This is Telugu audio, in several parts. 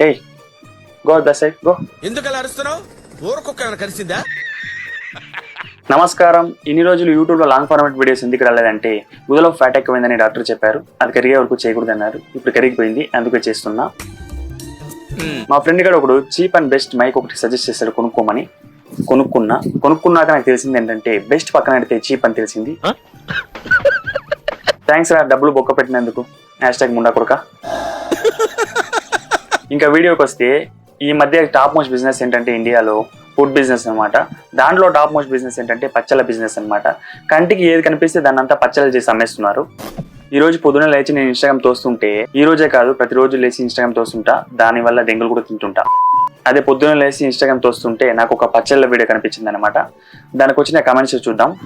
ఏయ్ గో దట్ సైడ్ గో. ఎందుకు అలా అరుస్తున్నావు? ఊరకొక్క కలిసిందా? నమస్కారం. ఇన్ని రోజులు యూట్యూబ్లో లాంగ్ ఫార్మాట్ వీడియోస్ ఎందుకు రాలేదంటే గుదలో ఫ్యాట్ ఎక్కువైందని డాక్టర్ చెప్పారు. అది కరిగే వరకు చేయకూడదన్నారు. ఇప్పుడు కరిగిపోయింది, అందుకే చేస్తున్నా. మా ఫ్రెండ్ గారు ఒకడు చీప్ అండ్ బెస్ట్ మైక్ ఒకటి సజెస్ట్ చేశాడు కొనుక్కోమని. కొనుక్కున్నాక నాకు తెలిసింది ఏంటంటే బెస్ట్ పక్కన పెడితే చీప్ అని తెలిసింది. థ్యాంక్స్ రా డబ్బులు బొక్క పెట్టినందుకు. #ముండా కొడుక. ఇంకా వీడియోకి వస్తే ఈ మధ్య టాప్ మోస్ట్ బిజినెస్ ఏంటంటే ఇండియాలో ఫుడ్ బిజినెస్ అనమాట. దాంట్లో టాప్ మోస్ట్ బిజినెస్ ఏంటంటే పచ్చళ్ళ బిజినెస్ అనమాట. కంటికి ఏది కనిపిస్తే దాన్ని అంతా పచ్చళ్ళు చేసి అమ్మేస్తున్నారు. ఈ రోజు పొద్దున లేచి నేను ఇన్స్టాగ్రామ్ తోస్తుంటే, ఈ రోజే కాదు ప్రతిరోజు లేచి ఇన్స్టాగ్రామ్ తోస్తుంటా, దానివల్ల దెంగులు కూడా తింటుంటా. అదే పొద్దున లేచి ఇన్స్టాగ్రామ్ తోస్తుంటే నాకు ఒక పచ్చళ్ళ వీడియో కనిపించింది అనమాట. దానికి వచ్చిన కమెంట్స్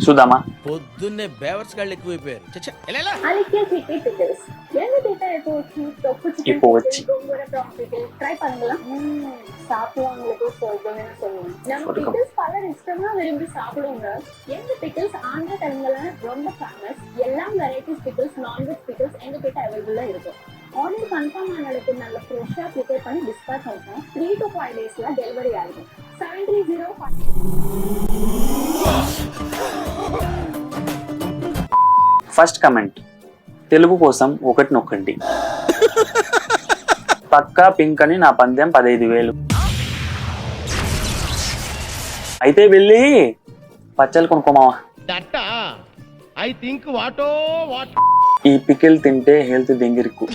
చూద్దామా. పొద్దున్నే బేవర్స్ గాళ్ళు ఎక్కువైపోయారు. இப்போ வச்சு பலர் இஷ்டமா விரும்பி சாப்பிடுங்க. எங்க பிக்கிள்ஸ் ஆந்திர தெலுங்குல ரொம்ப ஃபேமஸ். எல்லா வெரைட்டிஸ் பிக்கிள்ஸ், நான்வெஜ் பிக்கிள்ஸ் எங்க கிட்ட அவைலபிளா இருக்கு. ஆர்டர் கன்ஃபார்ம் ஆனதுக்கு நல்ல ஃப்ரெஷ்ஷா ப்ரிப்பேர் பண்ணி டிஸ்பாச் ஆகும். 3 to 5 daysல டெலிவரி ஆகும். 730 ఫస్ట్ కమెంట్, తెలుగు కోసం ఒకటి నొక్కండి. పక్కా పింక్ అని నా పందెం 15,000. అయితే వెళ్ళి పచ్చళ్ళు కొనుక్కోమావా. ఈ పికిల్ తింటే హెల్త్ దెంగిరిక్కు.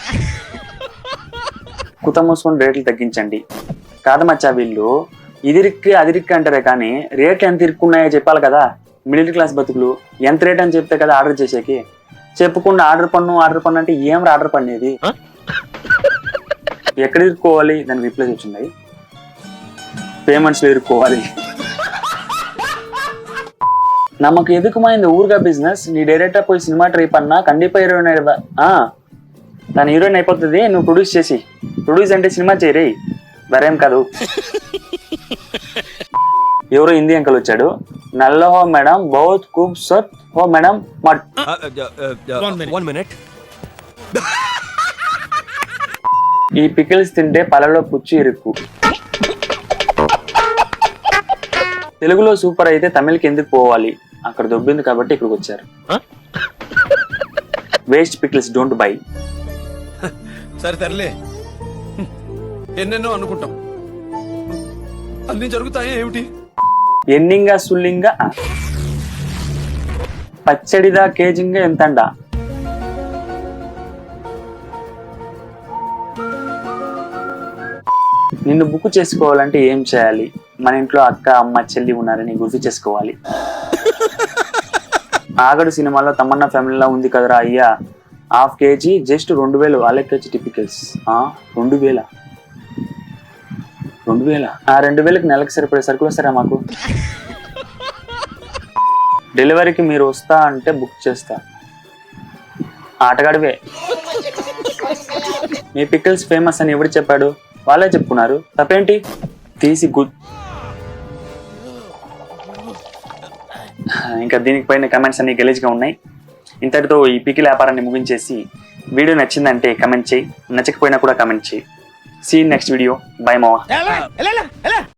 కుత మూసుకొని రేట్లు తగ్గించండి. కాదు మచ్చా, వీళ్ళు ఇదిరిక్కి అదిరిక్కి అంటారే కానీ రేట్లు ఎంత ఇరుక్కున్నాయో చెప్పాలి కదా. మిడిల్ క్లాస్ బతుకులు ఎంత రేట్ అని చెప్తే కదా ఆర్డర్ చేసేకి. చెప్పకుండా ఆర్డర్ పన్ను అంటే ఏం ఆర్డర్ పన్నేది? ఎక్కడ ఇరుక్కోవాలి? దానికి రిప్లేస్ వచ్చింది. పేమెంట్స్లో ఇరుక్కోవాలి. நமக்கு எதுக்குமா இந்த ஊர்கா బిజినెస్? నీ డైరెక్టా పోయి సినిమా ట్రై పన్నా కండిపా హీరోయిన్ తన హీరోయిన్ అయిపోతుంది. నువ్వు ప్రొడ్యూస్ అంటే సినిమా చేయరే, వేరేం కాదు. ఎవరో హిందీ అంకల్ వచ్చాడు. నల్ల హో మేడం, బహుత్ ఖూబ్సూరత్ హో మేడం. ఈ పికిల్స్ తింటే పళ్ళలో పుచ్చు ఇరుక్కు. తెలుగులో సూపర్ అయితే తమిళకి ఎందుకు పోవాలి? అక్కడ దొబ్బింది కాబట్టి ఇక్కడికి వచ్చారు. Waste pickles don't by. సరే తరలే, ఎన్నెన్నో అనుకుంటాం, అన్ని జరుగుతాయి ఏమిటి? ఎన్నింగా సుల్లింగా పచ్చడిదా కేజింగా ఎంతండా. నిన్ను బుక్ చేసుకోవాలంటే ఏం చేయాలి? మన ఇంట్లో అక్క, అమ్మ, చెల్లి ఉన్నారని గుర్తు చేసుకోవాలి. ఆగడు సినిమాలో తమన్నా ఫ్యామిలీలో ఉంది కదరా అయ్యా, ½ kg జస్ట్ 2,000. వాళ్ళకి టిపికల్స్ 2,000. 2,000కి నెలకు సరిపడే సరుకులు వస్తారా మాకు? డెలివరీకి మీరు వస్తా అంటే బుక్ చేస్తా. ఆటగాడివే. మీ పికిల్స్ ఫేమస్ అని ఎవరు చెప్పాడు? వాళ్ళే చెప్పుకున్నారు, తప్పేంటి? తీసి ఇంకా దీనికి పైన కమెంట్స్ అన్ని గలీజ్గా ఉన్నాయి. ఇంతటితో ఈ పికిల్ వ్యాపారాన్ని ముగించేసి, వీడియో నచ్చిందంటే కమెంట్ చేయి, నచ్చకపోయినా కూడా కమెంట్ చేయి. See next video. బై మావా.